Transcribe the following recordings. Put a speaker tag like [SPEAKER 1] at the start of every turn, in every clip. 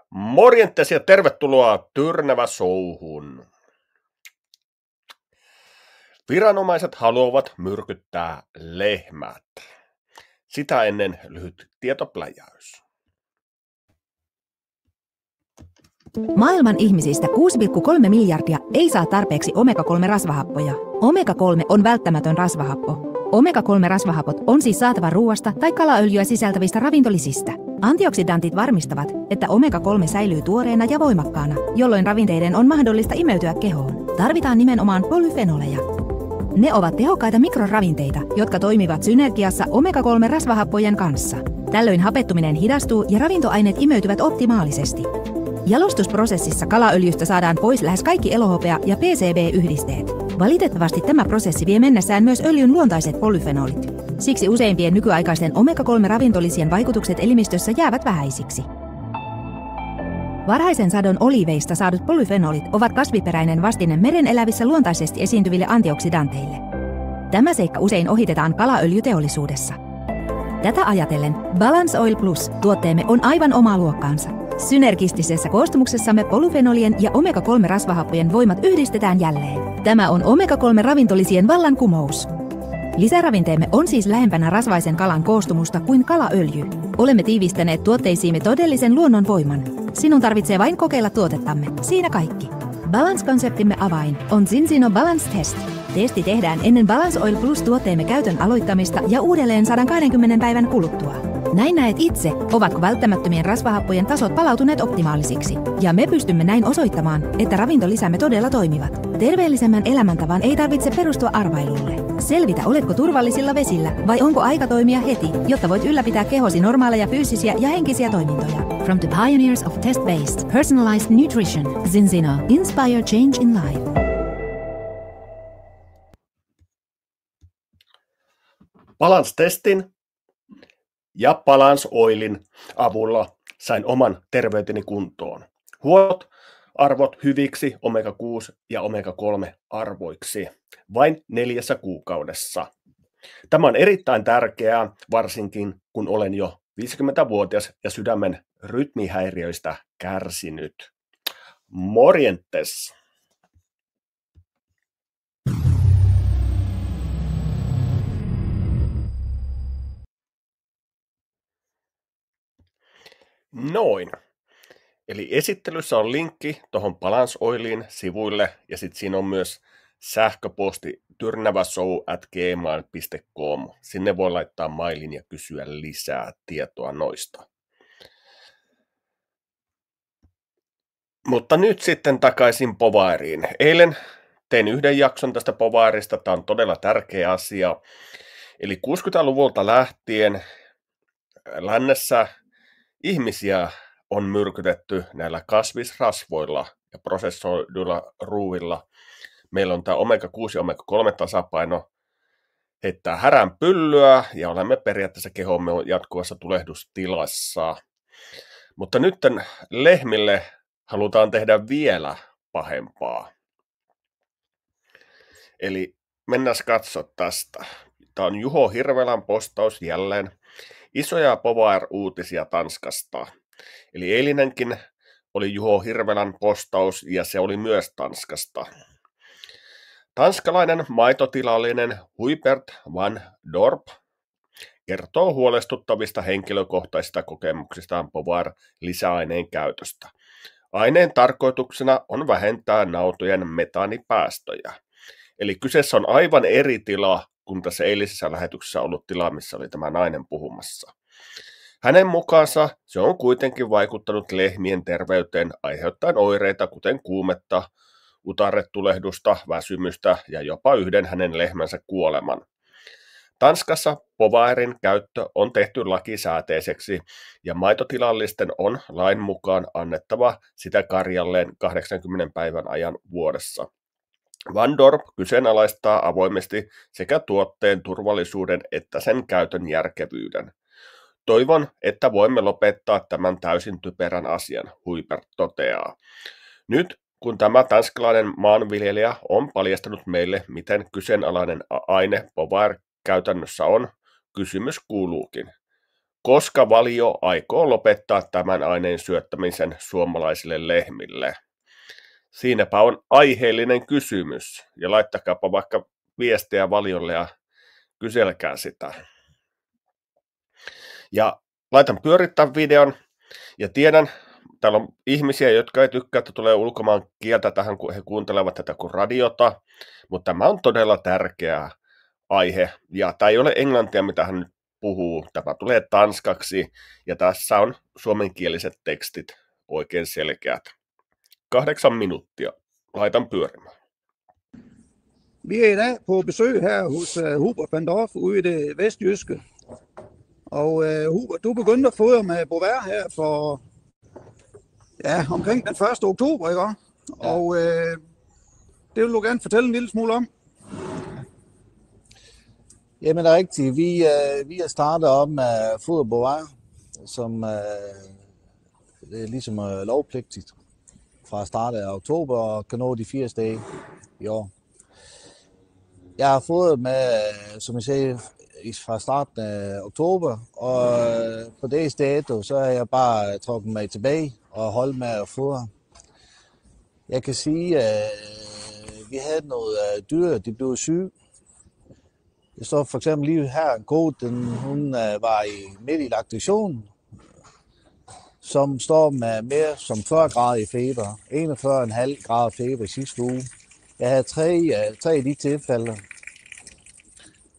[SPEAKER 1] Morjentes ja tervetuloa Tyrnävä Showhun. Viranomaiset haluavat myrkyttää lehmät. Sitä ennen lyhyt tietopläjäys.
[SPEAKER 2] Maailman ihmisistä 6,3 miljardia ei saa tarpeeksi omega-3-rasvahappoja. Omega-3 on välttämätön rasvahappo. Omega-3-rasvahapot on siis saatava ruoasta tai kalaöljyä sisältävistä ravintolisistä. Antioksidantit varmistavat, että omega-3 säilyy tuoreena ja voimakkaana, jolloin ravinteiden on mahdollista imeytyä kehoon. Tarvitaan nimenomaan polyfenoleja. Ne ovat tehokkaita mikroravinteita, jotka toimivat synergiassa omega-3-rasvahappojen kanssa. Tällöin hapettuminen hidastuu ja ravintoaineet imeytyvät optimaalisesti. Jalostusprosessissa kalaöljystä saadaan pois lähes kaikki elohopea- ja PCB-yhdisteet. Valitettavasti tämä prosessi vie mennessään myös öljyn luontaiset polyfenolit. Siksi useimpien nykyaikaisten omega-3-ravintolisien vaikutukset elimistössä jäävät vähäisiksi. Varhaisen sadon oliiveista saadut polyfenolit ovat kasviperäinen vastine meren elävissä luontaisesti esiintyville antioksidanteille. Tämä seikka usein ohitetaan kalaöljyteollisuudessa. Tätä ajatellen Balance Oil Plus -tuotteemme on aivan omaa luokkaansa. Synergistisessä koostumuksessamme polyfenolien ja omega-3-rasvahappojen voimat yhdistetään jälleen. Tämä on omega-3-ravintolisien vallankumous. Lisäravinteemme on siis lähempänä rasvaisen kalan koostumusta kuin kalaöljy. Olemme tiivistäneet tuotteisiimme todellisen luonnon voiman. Sinun tarvitsee vain kokeilla tuotettamme. Siinä kaikki. Balance-konseptimme avain on Zinzino Balance Test. Testi tehdään ennen Balance Oil Plus-tuotteemme käytön aloittamista ja uudelleen 120 päivän kuluttua. Näin näet itse, ovatko välttämättömien rasvahappojen tasot palautuneet optimaalisiksi. Ja me pystymme näin osoittamaan, että ravintolisämme todella toimivat. Terveellisemmän elämäntavan ei tarvitse perustua arvailulle. Selvitä, oletko turvallisilla vesillä vai onko aika toimia heti, jotta voit ylläpitää kehosi normaaleja fyysisiä ja henkisiä toimintoja. From the pioneers of test-based, personalized nutrition, Zinzino. Inspire change in life.
[SPEAKER 1] Balance-testin ja Balance Oilin avulla sain oman terveyteni kuntoon. Huolot arvot hyviksi omega-6 ja omega-3 arvoiksi vain 4 kuukaudessa. Tämä on erittäin tärkeää, varsinkin kun olen jo 50-vuotias ja sydämen rytmihäiriöistä kärsinyt. Morjentes! Noin. Eli esittelyssä on linkki tuohon Balance Oilin sivuille ja sitten siinä on myös sähköposti tyrnäväshow@gmail.com. Sinne voi laittaa mailin ja kysyä lisää tietoa noista. Mutta nyt sitten takaisin Povaeriin. Eilen tein yhden jakson tästä Povaerista. Tämä on todella tärkeä asia. Eli 60-luvulta lähtien lännessä ihmisiä on myrkytetty näillä kasvisrasvoilla ja prosessoiduilla ruuilla. Meillä on tämä omega-6 ja omega-3 tasapaino heittää härän pyllyä ja olemme periaatteessa kehomme jatkuvassa tulehdustilassa. Mutta nyt lehmille halutaan tehdä vielä pahempaa. Eli mennään katsoa tästä. Tämä on Juho Hirvelän postaus jälleen. Isoja Povaer-uutisia Tanskasta. Eli eilinenkin oli Juho Hirvelän postaus ja se oli myös Tanskasta. Tanskalainen maitotilallinen Huibert van Dorp kertoo huolestuttavista henkilökohtaisista kokemuksistaan Povaer-lisäaineen käytöstä. Aineen tarkoituksena on vähentää nautojen metaanipäästöjä. Eli kyseessä on aivan eri tila kuin tässä eilisessä lähetyksessä ollut tila, missä oli tämä nainen puhumassa. Hänen mukaansa se on kuitenkin vaikuttanut lehmien terveyteen aiheuttaen oireita kuten kuumetta, utaretulehdusta, väsymystä ja jopa yhden hänen lehmänsä kuoleman. Tanskassa Povaerin käyttö on tehty lakisääteiseksi ja maitotilallisten on lain mukaan annettava sitä karjalleen 80 päivän ajan vuodessa. Van Dorp kyseenalaistaa avoimesti sekä tuotteen turvallisuuden että sen käytön järkevyyden. Toivon, että voimme lopettaa tämän täysin typerän asian, Huibert toteaa. Nyt, kun tämä tanskalainen maanviljelijä on paljastanut meille, miten kyseenalainen aine Povaer käytännössä on, kysymys kuuluukin. Koska Valio aikoo lopettaa tämän aineen syöttämisen suomalaisille lehmille? Siinäpä on aiheellinen kysymys, ja laittakaapa vaikka viestiä Valiolle ja kyselkää sitä. Ja laitan pyörittää videon, ja tiedän, täällä on ihmisiä, jotka ei tykkää, että tulee ulkomaan kieltä tähän, kun he kuuntelevat tätä kuin radiota, mutta tämä on todella tärkeä aihe, ja tämä ei ole englantia, mitä hän nyt puhuu, tämä tulee tanskaksi, ja tässä on suomenkieliset tekstit oikein selkeät. 8 minuuttia. Laitan pyörimään.
[SPEAKER 3] Vi er i dag på besøg her hos Hubert van Dorf ude i det vestjyske. Og Hubert, du begyndte at fodre med Bovaer her for omkring den 1. oktober, ikke? Ja. Og det vil du gerne fortælle en lille smule om.
[SPEAKER 4] Jamen det er rigtigt. Vi har startet op med foder Bovaer, som det er ligesom lovpligtigt fra start af oktober og kan nå de 80 dage i år. Jeg har fodret med, som jeg sagde, fra starten af oktober, og på dags dato, så har jeg bare trukket mig tilbage og holdt med at fodre. Jeg kan sige, at vi havde noget dyr, de blev syge. Det står for eksempel lige her, en ko, hun var midt i laktation, som står med mere som 40 grader i feber, 41,5 grader feber i sidste uge. Jeg havde tre af de tilfælde.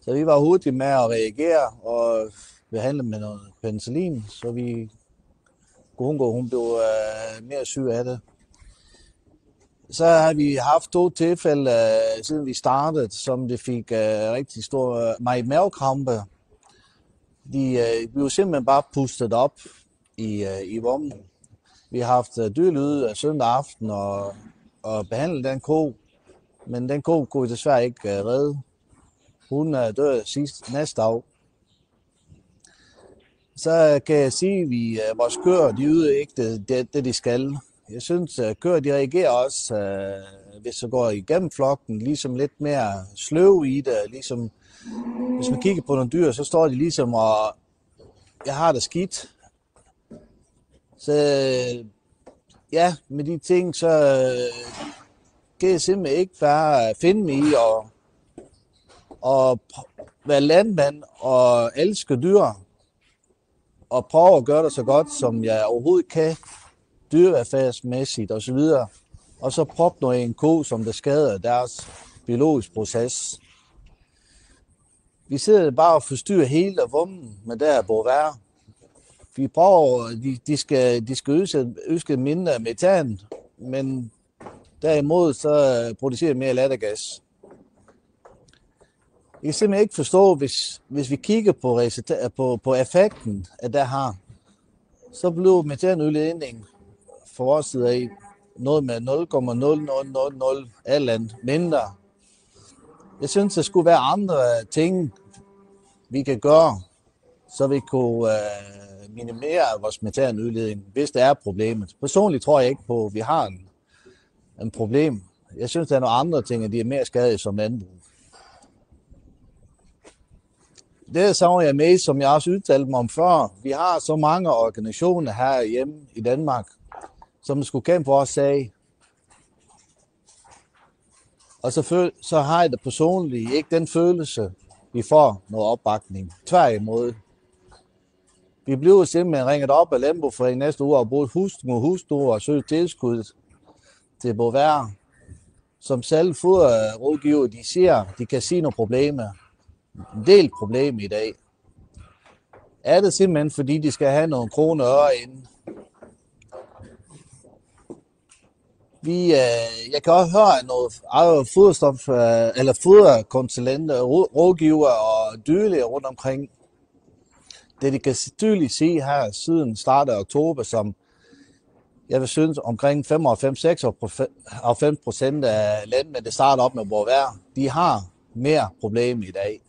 [SPEAKER 4] Så vi var hurtige med at reagere og behandle med noget penicillin, så vi kunne undgå, hun blev mere syg af det. Så har vi haft 2 tilfælde, siden vi startede, som det fik rigtig stor mavekrampe. De blev simpelthen bare pustet op i vommen. Vi har haft dyrlyd søndag aften og behandlet den ko, men den ko kunne vi desværre ikke redde. Hun dør næste dag. Så kan jeg sige, at vores køer, de yder ikke det de skal. Jeg synes, at køer, de reagerer også, hvis det går igennem flokken, ligesom lidt mere sløv i det. Ligesom, hvis man kigger på nogle dyr, så står de ligesom og jeg har det skidt. Så ja, med de ting, så kan jeg simpelthen ikke bare finde mig i og være landmand og elske dyr og prøve at gøre det så godt, som jeg overhovedet kan, dyrevelfærdsmæssigt og så videre, og så proppe noget i en ko, som der skader deres biologiske proces. Vi sidder bare og forstyrrer hele vommen med der Bovaer. Vi prøver, de skal ønske mindre metan, men derimod så producerer mere lattergas. Jeg kan simpelthen ikke forstå, hvis vi kigger på effekten af det her, så bliver metanudledningen for vores side af noget med 0,0000 eller mindre. Jeg synes, der skulle være andre ting, vi kan gøre, så vi kunne minimere vores metanudledning, hvis det er problemet. Personligt tror jeg ikke på, at vi har en problem. Jeg synes, der er nogle andre ting, at de er mere skadelige som landbrug. Det savner jeg med, som jeg også udtalte mig om før. Vi har så mange organisationer her hjemme i Danmark, som skulle kæmpe vores sag. Og så har jeg det personligt ikke den følelse, vi får noget opbakning. Tværtimod. Vi bliver simpelthen ringet op af Landbrugsforeningen næste uge og brugt hustru og søgt tilskud til Bovaer, som selv foderrådgiver, de siger, de kan sige nogle problemer. En del problemer i dag. Er det simpelthen, fordi de skal have nogle kroner og øre inden? Jeg kan også høre noget foderstof eller foderkonsulenter, rådgiver og dyrlæger rundt omkring. Det de kan tydeligt sige her siden start af oktober, som jeg vil synes omkring 95-96% af landene, der starter op med Bovaer, de har mere problem i dag.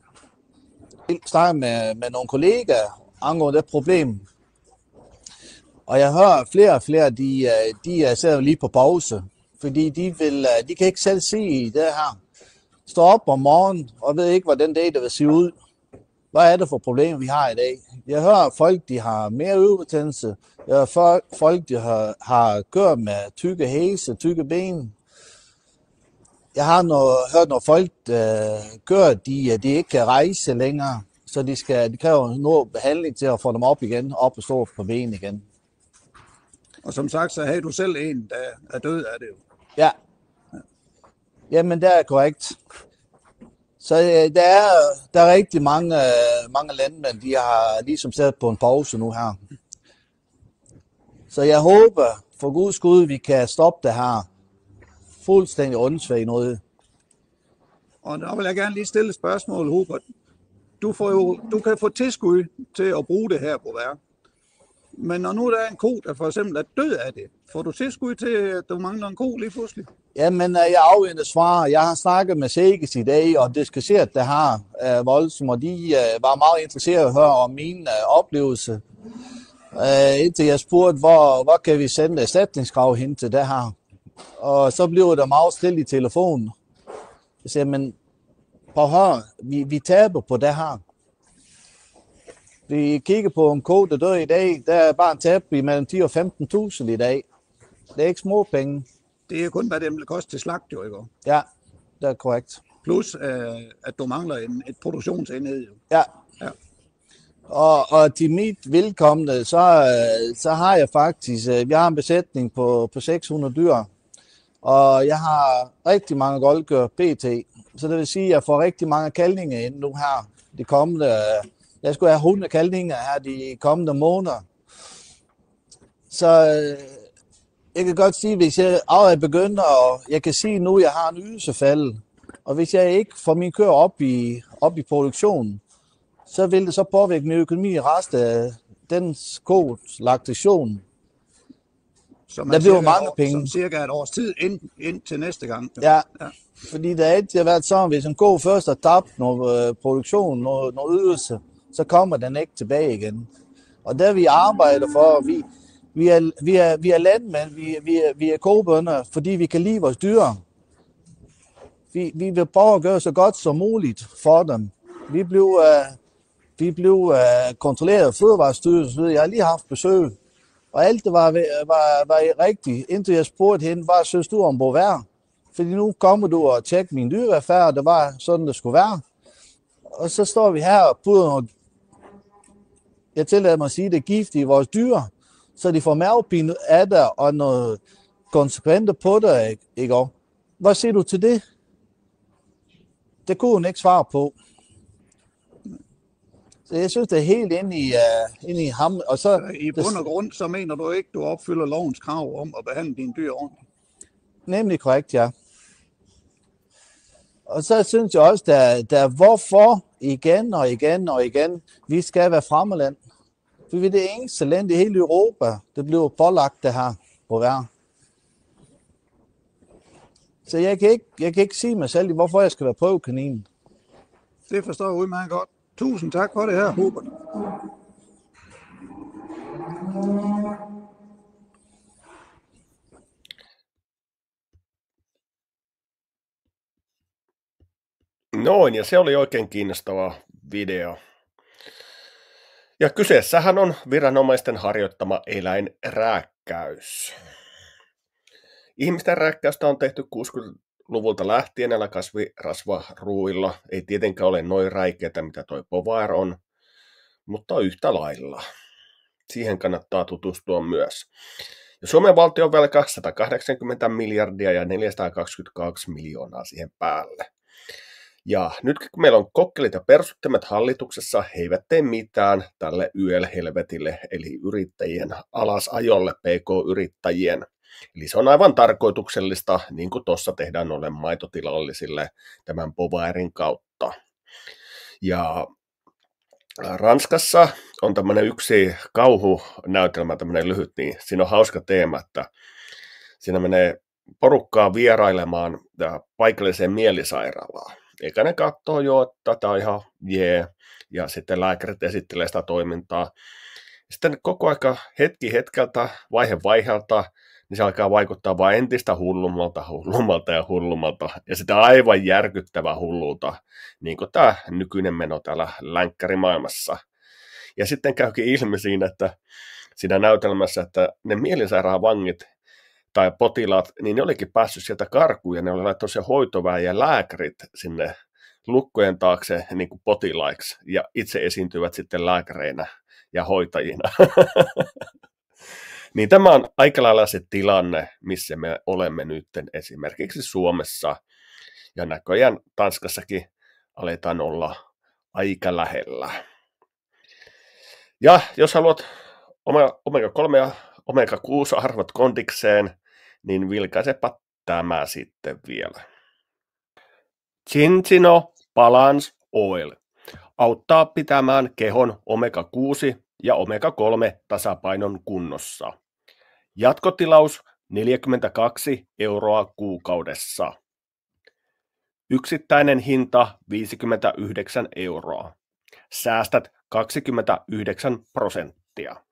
[SPEAKER 4] Jeg snakker med nogle kollegaer angående det problem, og jeg hører flere og flere, de sidder lige på pause, fordi de kan ikke selv se det her. Står op om morgenen og ved ikke, hvordan det vil se ud. hvad er det for problemer, vi har i dag? Jeg hører folk, de har mere ørebetændelse. Jeg hører folk, de har kørt med tykke hæse, tykke ben. Jeg har hørt, når folk gør, de ikke kan rejse længere, så de kræver noget behandling til at få dem op igen, op og stå på ben igen.
[SPEAKER 3] Og som sagt, så havde du selv en, der er død af det jo.
[SPEAKER 4] Ja. Jamen, det er korrekt. Så der er rigtig mange landmænd, de har ligesom sat på en pause nu her. Så jeg håber, for Guds skud, vi kan stoppe det her fuldstændig åndssvagt noget.
[SPEAKER 3] Og der vil jeg gerne lige stille et spørgsmål, Hubert. Du kan få tilskud til at bruge det her på værk. Men når nu der er en ko, der for eksempel er død af det, får du tilskud til, at du mangler en ko lige pludselig?
[SPEAKER 4] Jamen, jeg afventer svar. Jeg har snakket med Sækes i dag, og diskuteret det her voldsomt, og de var meget interesserede at høre om min oplevelse. Indtil jeg spurgte, hvor kan vi sende erstatningskrav hen til det her? Og så blev der meget stille i telefonen. Jeg siger, men prøv at høre, vi taber på det her. Vi kigger på en ko, der dør i dag, der er bare en tab i mellem 10 og 15.000 i dag. Det er ikke små penge.
[SPEAKER 3] Det er kun, hvad det vil koste til slagt, jo, ikke?
[SPEAKER 4] Ja, det er korrekt.
[SPEAKER 3] Plus, at du mangler et produktionsenhed, jo.
[SPEAKER 4] Ja. Og til mit velkomne, så har jeg faktisk, jeg har en besætning på 600 dyr, og jeg har rigtig mange goldgør pt. Så det vil sige, at jeg får rigtig mange kaldninger ind nu her. De kommende, jeg skulle have 100 kaldninger her de kommende måneder. Så jeg kan godt sige, hvis jeg begynder, og jeg kan sige nu, at jeg har en ydelsefald, og hvis jeg ikke får min køer op i produktionen, så vil det så påvirke min økonomi i resten af den kos laktation. Der bliver mange penge.
[SPEAKER 3] Som cirka et års tid ind til næste gang.
[SPEAKER 4] Ja, fordi det har altid været sådan, hvis en ko først har tabt noget produktion, noget ydelse, så kommer den ikke tilbage igen. Og der vi arbejder for, vi er landmænd, vi er kobønder, fordi vi kan lide vores dyr. Vi vil prøve at gøre så godt som muligt for dem. Vi blev kontrolleret af Fødevarestyrelsen. Jeg har lige haft besøg, og alt det var rigtigt. Indtil jeg spurgte hende, hvad synes du om Bovaer? Fordi nu kommer du og tjekker min dyreaffære, det var sådan, det skulle være. Og så står vi her og puder noget, jeg tillader mig at sige, det er gift i vores dyr, så de får mavepine af det og noget konsekvente på det, ikke? Hvad siger du til det? Det kunne hun ikke svare på. Så jeg synes, det er helt inde i ham. Og så,
[SPEAKER 3] i bund og grund, så mener du ikke, du opfylder lovens krav om at behandle dine dyr ordentligt?
[SPEAKER 4] Nemlig korrekt, ja. Og så synes jeg også, der hvorfor igen og igen og igen, vi skal være fremmeland. For vi er det eneste land i hele Europa, der bliver pålagt det her på hver. Så jeg kan ikke sige mig selv, hvorfor jeg skal være prøvekanin.
[SPEAKER 3] Det forstår jeg udmærket godt. Tusind tak for det her, Hubert.
[SPEAKER 1] Noin, ja se oli oikein kiinnostava video. Ja kyseessähän on viranomaisten harjoittama eläinrääkkäys. Ihmisten rääkkäystä on tehty 60-luvulta lähtien näillä kasvirasvaruuilla. Ei tietenkään ole noin räikeitä, mitä toi Bovaer on, mutta yhtä lailla. Siihen kannattaa tutustua myös. Ja Suomen valtion velka 180 miljardia ja 422 miljoonaa siihen päälle. Ja nyt kun meillä on kokkelit ja persuttimet hallituksessa, he eivät tee mitään tälle YL-helvetille, eli yrittäjien alasajolle, PK-yrittäjien. Eli se on aivan tarkoituksellista, niin kuin tuossa tehdään noille maitotilallisille tämän Bovaerin kautta. Ja Ranskassa on tämmöinen yksi kauhunäytelmä, tämmöinen lyhyt, niin siinä on hauska teema, että siinä menee porukkaa vierailemaan paikalliseen mielisairaalaan. Eikä ne katsoo jo, että tämä on ihan jee, ja sitten lääkärit esittelee sitä toimintaa. Sitten koko aika hetki hetkeltä, vaihe vaiheelta, niin se alkaa vaikuttaa vain entistä hullumalta. Ja sitä aivan järkyttävää hulluuta, niin kuin tämä nykyinen meno täällä länkkärimaailmassa. Ja sitten käykin ilmi siinä näytelmässä, että ne mielisairaan vangit tai potilaat, niin ne olikin päässyt sieltä karkuun, ja ne oli laittanut se hoitoväen ja lääkärit sinne lukkojen taakse niin kuin potilaiksi, ja itse esiintyvät sitten lääkäreinä ja hoitajina. Niin tämä on aika lailla se tilanne, missä me olemme nyt esimerkiksi Suomessa, ja näköjään Tanskassakin aletaan olla aika lähellä. Ja jos haluat omega-3 ja omega-6-arvot kondikseen, niin vilkaisepa tämä sitten vielä. Cinchino Balance Oil auttaa pitämään kehon omega-6 ja omega-3 tasapainon kunnossa. Jatkotilaus 42 € kuukaudessa. Yksittäinen hinta 59 €. Säästät 29%.